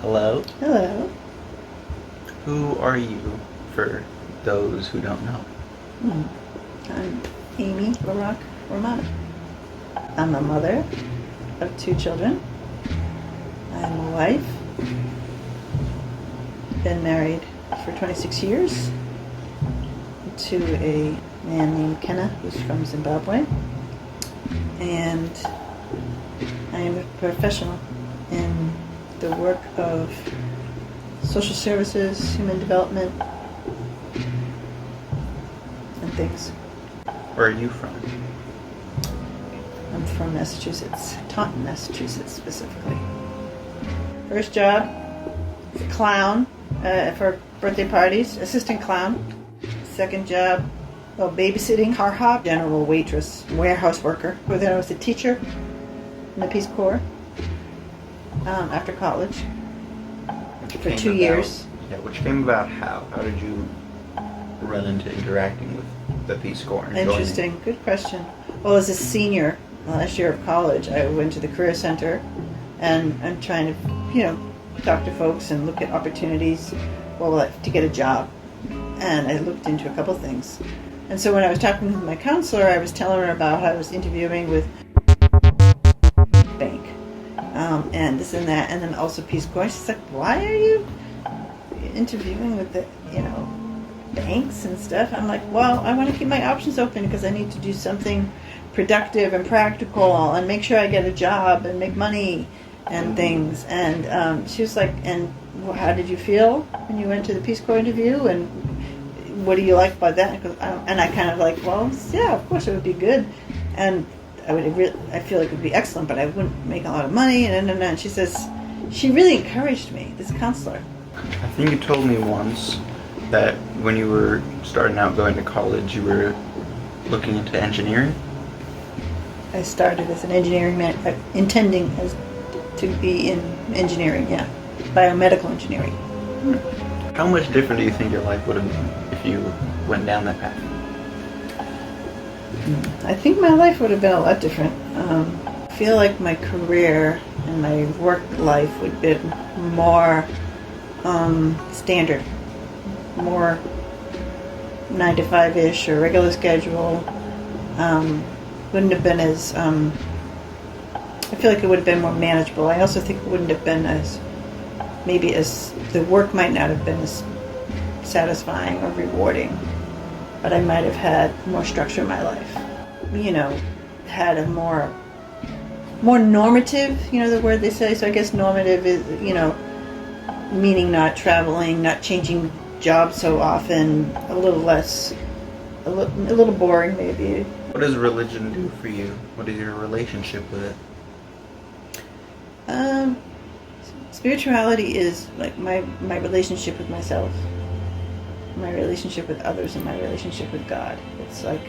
Hello. Hello. Who are you for those who don't know? I'm Amy Barak Romano. I'm a mother of 2 children. I'm a wife. Been married for 26 years to a man named Kenna, who's from Zimbabwe. And I am a professional in the work of social services, human development, and things. Where are you from? I'm from Massachusetts, Taunton, Massachusetts specifically. First job, clown for birthday parties, assistant clown. Second job, babysitting, car hop, general waitress, warehouse worker. Then I was a teacher in the Peace Corps after college for 2 years. Which came about how? How did you run into interacting with the Peace Corps and Interesting, joining? good question. Well, as a senior, last year of college, I went to the Career Center and I'm trying to, talk to folks and look at opportunities to get a job. And I looked into a couple things. And so when I was talking with my counselor, I was telling her about how I was interviewing with bank and this and that, and then also Peace Corps. She's like, why are you interviewing with the, banks and stuff? I'm like, well, I want to keep my options open because I need to do something productive and practical and make sure I get a job and make money and things. And she was like, and how did you feel when you went to the Peace Corps interview, and what do you like about that? And I kind of like, well, yeah, of course it would be good, and I feel like it would be excellent, but I wouldn't make a lot of money. And she says, she really encouraged me, this counselor. I think you told me once that when you were starting out going to college, you were looking into engineering. I started as an engineering man, intending to be in engineering, biomedical engineering. How much different do you think your life would have been if you went down that path? I think my life would have been a lot different. I feel like my career and my work life would have been more standard, more 9 to 5-ish or regular schedule. Wouldn't have been as, I feel like it would have been more manageable. I also think it wouldn't have been the work might not have been as satisfying or rewarding, but I might have had more structure in my life. Had a more normative, the word they say. So I guess normative is, meaning not traveling, not changing jobs so often, a little less, a little boring maybe. What does religion do for you? What is your relationship with it? Spirituality is like my relationship with myself, my relationship with others, and my relationship with God. It's like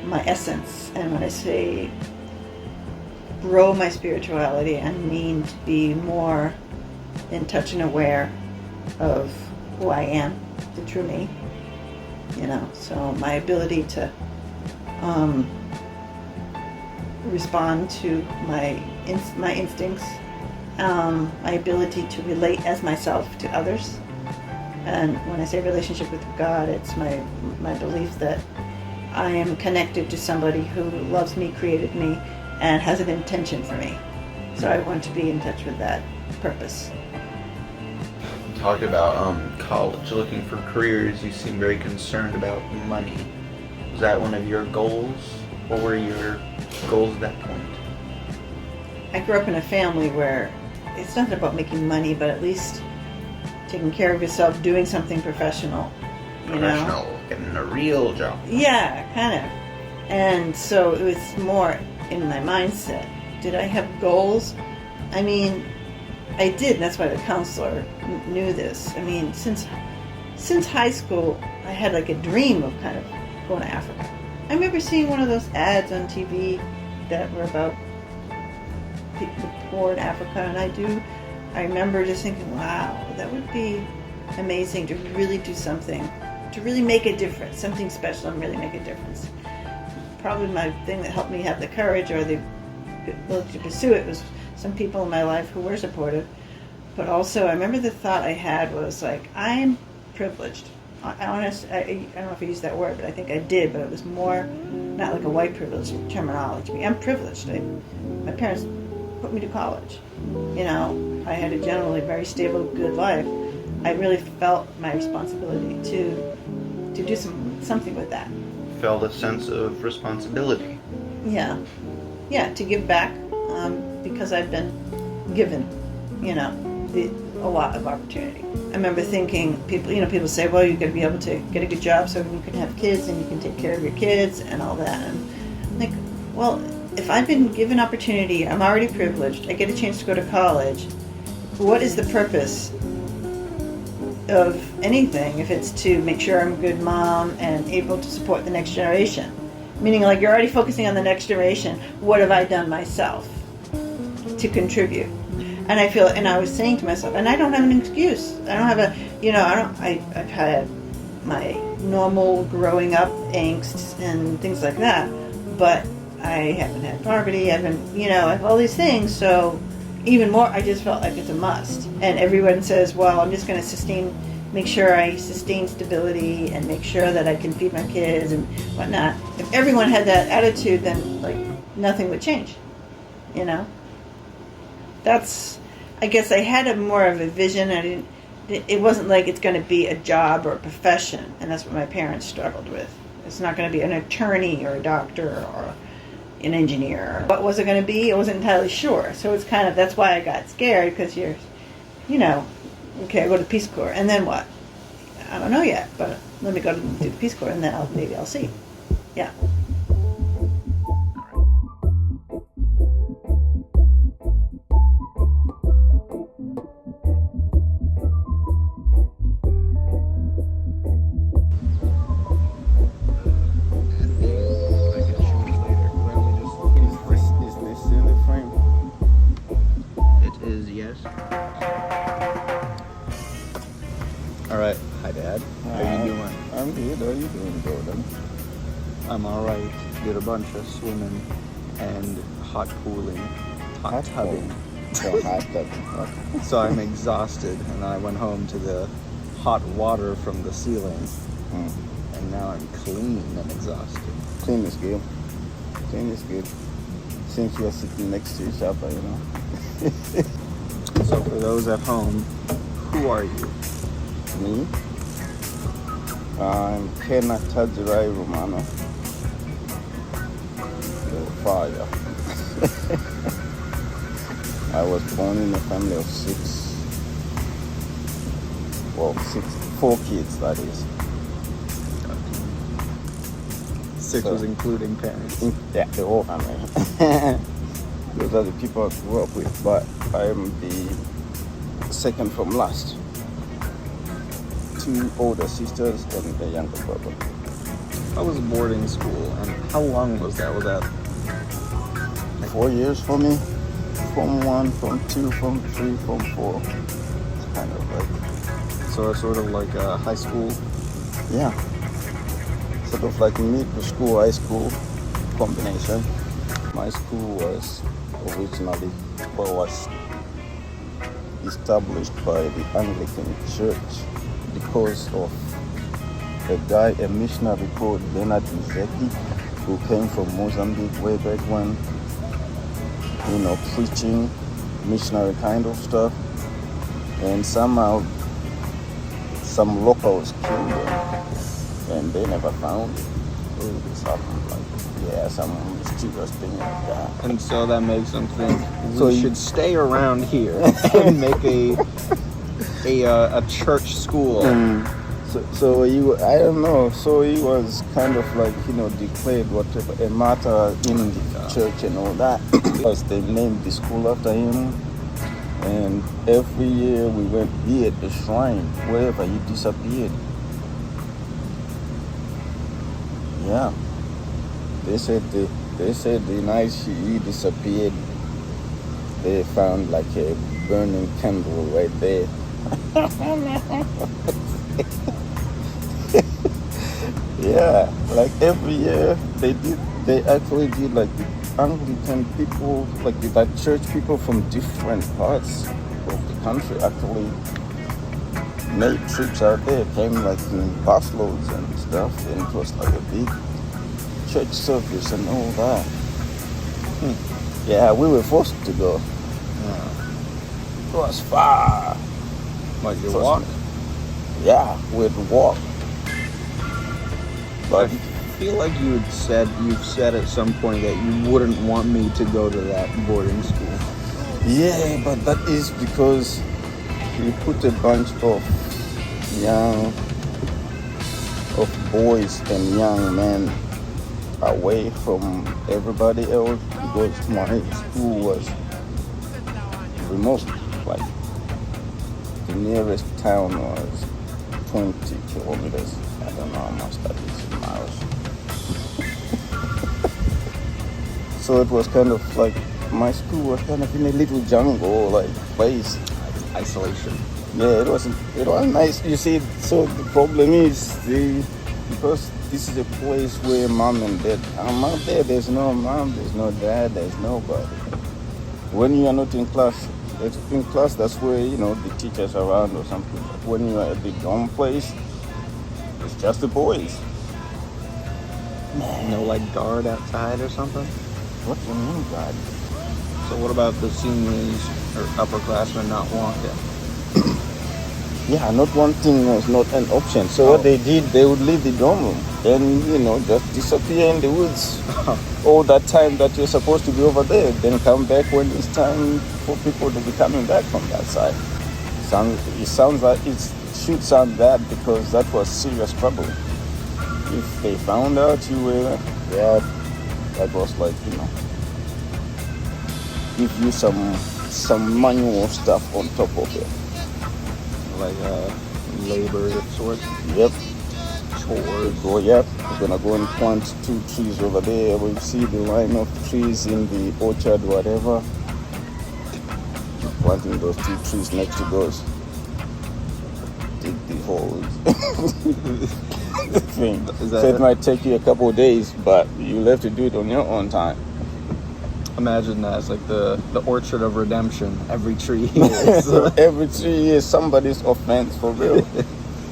my essence. And when I say grow my spirituality, I mean to be more in touch and aware of who I am, the true me. So my ability to respond to my instincts, my ability to relate as myself to others. And when I say relationship with God, it's my belief that I am connected to somebody who loves me, created me, and has an intention for me. So I want to be in touch with that purpose. You talked about college, looking for careers. You seem very concerned about money. Was that one of your goals? What were your goals at that point? I grew up in a family where it's not about making money, but at least taking care of yourself, doing something professional. Getting a real job. Yeah, kind of. And so it was more in my mindset. Did I have goals? I mean, I did, and that's why the counselor knew this. I mean, since high school, I had like a dream of kind of going to Africa. I remember seeing one of those ads on TV that were about the poor in Africa, and I remember just thinking, wow, that would be amazing to really do something, to really make a difference, something special and really make a difference. Probably my thing that helped me have the courage or the ability to pursue it was some people in my life who were supportive. But also, I remember the thought I had was like, I'm privileged. I don't know if I used that word, but I think I did. But it was more not like a white privilege terminology. I'm privileged. My parents put me to college. You know, I had a generally very stable, good life. I really felt my responsibility to do something with that. Felt a sense of responsibility. Yeah, to give back because I've been given, you know, a lot of opportunity. I remember thinking, people say, well, you're going to be able to get a good job so you can have kids and you can take care of your kids and all that. And I'm like, well, if I've been given opportunity, I'm already privileged, I get a chance to go to college, what is the purpose of anything if it's to make sure I'm a good mom and able to support the next generation? Meaning, like, you're already focusing on the next generation. What have I done myself to contribute? And I was saying to myself, and I don't have an excuse. I don't have I've had my normal growing up angst and things like that, but I haven't had poverty. I have all these things. So even more, I just felt like it's a must. And everyone says, well, I'm just going to make sure I sustain stability and make sure that I can feed my kids and whatnot. If everyone had that attitude, then like nothing would change, you know? I guess I had more of a vision. It wasn't like it's going to be a job or a profession, and that's what my parents struggled with. It's not going to be an attorney or a doctor or an engineer. What was it going to be? I wasn't entirely sure. So it's that's why I got scared, because okay, I go to the Peace Corps, and then what? I don't know yet, but let me go to the Peace Corps, and then maybe I'll see. Yeah. Alright, hi Dad. How you doing? I'm good. How are you doing, Jordan? I'm alright. Did a bunch of swimming and hot pooling. Hot tubbing. Oh, hot tubbing. Okay. So I'm exhausted, and I went home to the hot water from the ceiling. And now I'm clean and exhausted. Clean is good. Clean is good. Since we are sitting next to each other, you know. So for those at home, who are you? Me? I'm Kena Tajirai Romano. The father. I was born in a family of 4 kids, that is. 6 was including parents. Yeah, the whole family. Those are the people I grew up with, but I am the second from last. 2 older sisters and a younger brother. How was boarding school, and how long was that? Was that 4 years for me? Form 1, Form 2, Form 3, Form 4. It's kind of like... So sort of like a high school? Yeah. Sort of like middle school, high school combination. My school was originally, was established by the Anglican Church because of a missionary called Bernard Nzeki, who came from Mozambique way back when, preaching missionary kind of stuff. And somehow some locals killed him, and they never found it. This happened, some mysterious thing like that. And so that makes them think So we should stay around here and make a church school. So I don't know. So he was kind of like, declared whatever a martyr in the church and all that. Because they named the school after him. And every year we went here at the shrine, wherever he disappeared. Yeah. They said the night he disappeared, they found like a burning candle right there. Yeah, like every year they actually did, like the Anglican people, like that church people from different parts of the country actually made trips out there, came like in busloads and stuff, and it was like a big church service and all that. Yeah, we were forced to go. It was far. Like you Trust walk? me. Yeah, we'd walk. But I feel like you've said at some point that you wouldn't want me to go to that boarding school. yeah, but that is because you put a bunch of boys and young men away from everybody else, because my school was remote. Like the nearest town was 20 kilometers. I don't know how much that is in miles. So it was kind of like my school was kind of in a little jungle like place. Isolation. Yeah, it was nice. You see, so the problem is because this is a place where mom and dad. I'm out there. There's no mom. There's no dad. There's nobody. When you are not in class, that's where the teachers are around or something. But when you are at the dorm place, it's just the boys. No like guard outside or something? What do you mean, God? So what about the seniors or upperclassmen not walking? Yeah, not wanting was not an option. So what they did, they would leave the dorm room and just disappear in the woods. All that time that you're supposed to be over there, then come back when it's time for people to be coming back from that side. It sounds like it should sound bad because that was serious trouble. If they found out you were there, that was like give you some manual stuff on top of it. Like labor of sorts? Yep. Chores? We're gonna go and plant 2 trees over there. We see the line of trees in the orchard, whatever. Planting those 2 trees next to those. Dig the holes. Thing. So it might take you a couple of days, but you'll have to do it on your own time. Imagine that as like the orchard of redemption. Every 3 years. Every 3 years, somebody's offense for real.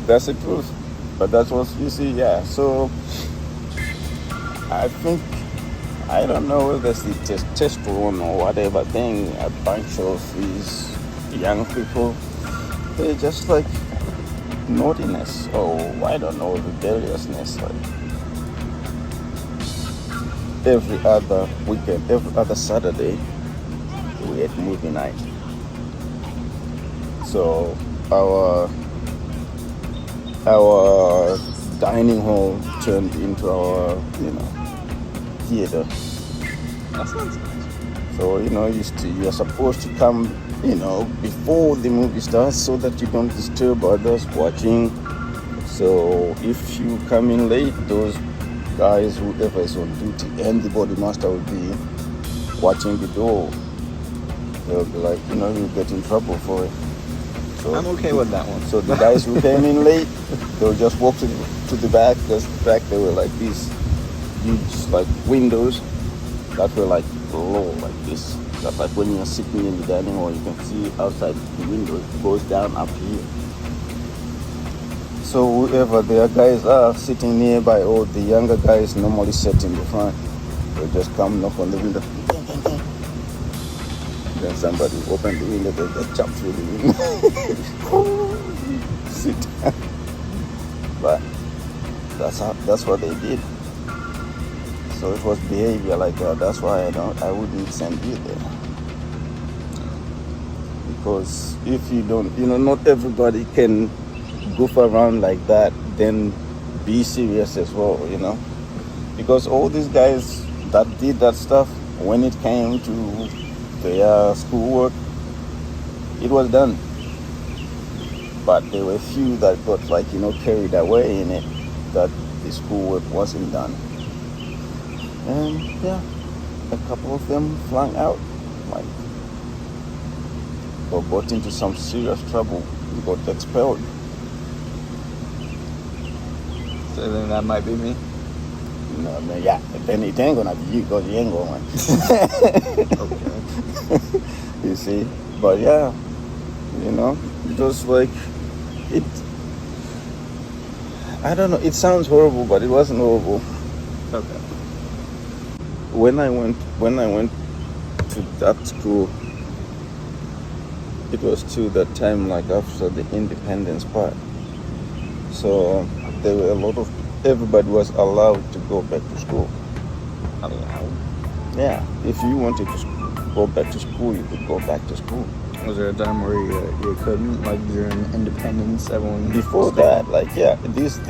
That's the truth. But that's what you see, yeah. So I think, I don't know whether it's the testosterone or whatever thing, a bunch of these young people, they're just like naughtiness or I don't know, rebelliousness. Like every other weekend, every other Saturday, we had movie night. So our dining hall turned into our, theater. That sounds nice. So, you're supposed to come, before the movie starts so that you don't disturb others watching. So if you come in late, those guys, whoever is on duty, and the body master will be watching the door. They'll be like, you'll get in trouble for it. So I'm okay with that one. So the guys who came in late, they'll just walk to the back. Because back there were like these huge like windows that were like low like this. That like when you're sitting in the dining hall, you can see outside the window. It goes down up here. So whoever their guys are sitting nearby, or the younger guys normally sit in the front, they'll just come knock on the window. Then somebody will open the window, they'll just jump through the window. Sit down. But that's what they did. So it was behavior like that. That's why I wouldn't send you there. Because if you don't, not everybody can goof around like that, then be serious as well, Because all these guys that did that stuff, when it came to their schoolwork, it was done. But there were few that got carried away in it, that the schoolwork wasn't done. And yeah, a couple of them flung out, or got into some serious trouble and got expelled. So then that might be me. No, man, yeah, then it ain't gonna be you because you ain't going. Okay. You see, but yeah, You know, it was like it. I don't know. It sounds horrible, but it wasn't horrible. Okay. When I went to that school, it was to that time like after the independence part. So there were a lot of everybody was allowed to go back to school. Allowed. Yeah, if you wanted to go back to school, you could go back to school. Was there a time where you couldn't, like during independence, everyone? Before that, like there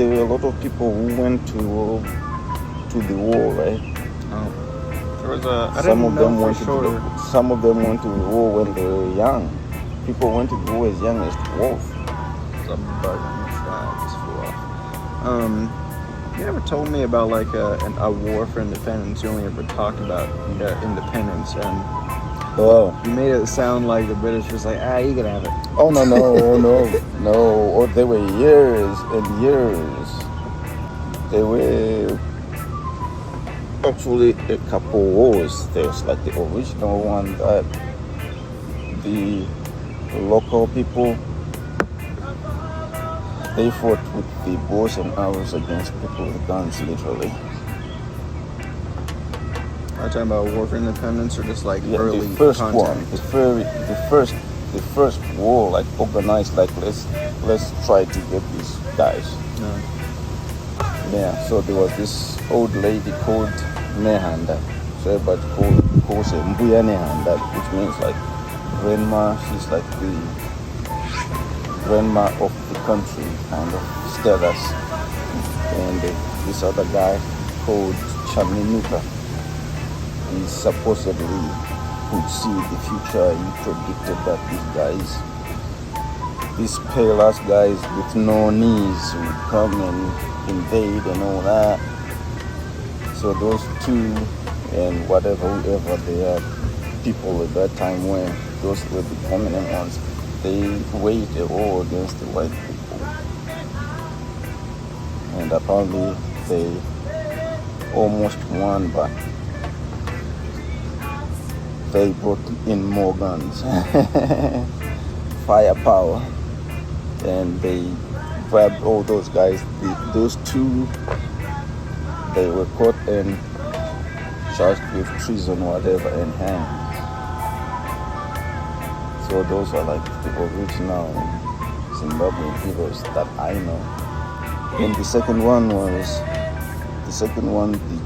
were a lot of people who went to the war, right? Oh. There was a. I Some didn't of know them for went sure. some of them went to the war when they were young. People went to the war as young as 12. It's a bug on the tracks for. You never told me about like a war for independence. You only ever talked about independence, and Oh, you made it sound like the British was like, you can have it. oh no. Oh, there were years and years. There were actually a couple wars. There's like the original one that the local people, they fought with the bows and arrows against people with guns, literally. Are you talking about war for independence or just like Yeah, early the first content? one, the first war, like organized, like let's try to get these guys. No. Yeah, so there was this old lady called Nehanda. So everybody calls her Mbuya Nehanda, which means like grandma. She's like the grandma of the country, kind of status. And this other guy called Chaminuka, he supposedly could see the future. He predicted that these pale ass guys with no knees would come and invade and all that. So those two and whoever they are, people at that time when those were the prominent ones, they waged a war against the white people. And apparently they almost won, but they brought in more guns, firepower, and they grabbed all those guys. Those two, they were caught and charged with treason, whatever, and hanged. So those are like the original Zimbabwean heroes that I know. And the second one, the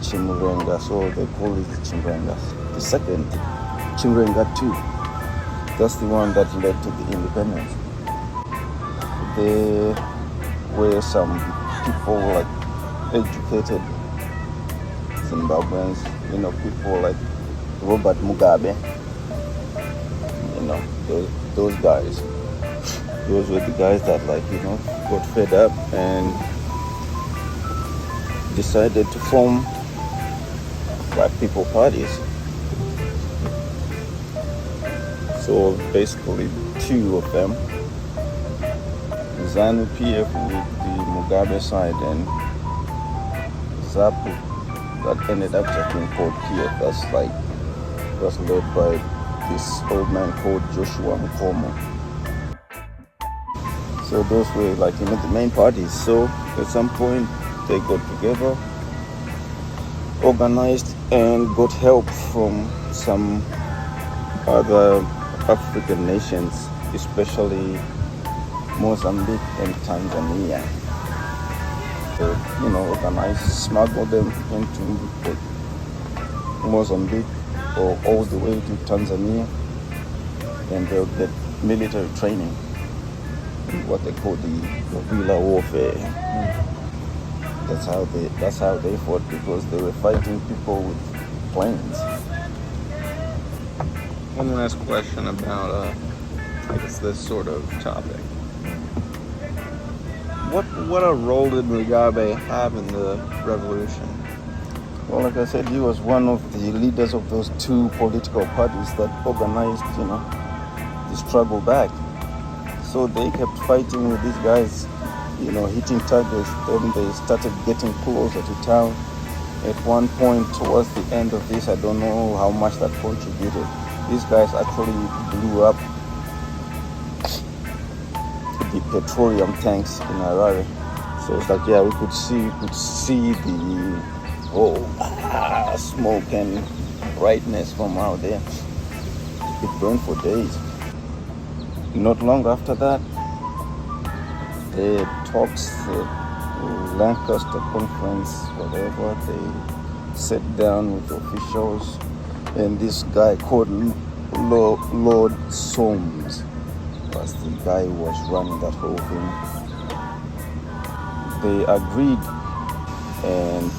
Chimurenga, so they call it the Chimurengas. The second, Chimurenga 2, that's the one that led to the independence. There were some people like educated Zimbabweans, people like Robert Mugabe, those guys. Those were the guys that got fed up and decided to form black people parties. So basically two of them, ZANU PF with the Mugabe side and ZAPU that ended up just being called PF. That's led by this old man called Joshua Nkomo. So those were the main parties. So at some point they got together, organized, and got help from some other African nations, especially Mozambique and Tanzania. So, organized, smuggled them into Mozambique or all the way to Tanzania, and they'll get military training, what they call the guerrilla warfare. That's how they fought, because they were fighting people with planes. One last question about, this sort of topic. What a role did Mugabe have in the revolution? Well, like I said, he was one of the leaders of those two political parties that organized, the struggle back. So they kept fighting with these guys, hitting targets. Then they started getting closer to town. At one point, towards the end of this, I don't know how much that contributed. These guys actually blew up the petroleum tanks in Harare. So it's like, yeah, we could see the smoke and brightness from out there. It burned for days. Not long after that, the talks, the Lancaster conference, whatever, they sat down with officials, and this guy called Lord Soames was the guy who was running that whole thing. They agreed, and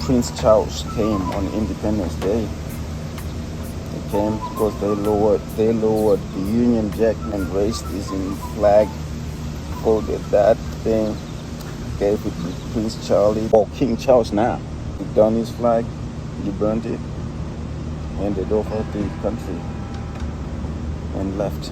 Prince Charles came on Independence Day. He came because they lowered the Union Jack and raised his flag, folded that thing, gave it to Prince Charlie, or King Charles now. He done his flag, he burned it, handed over the country, and left.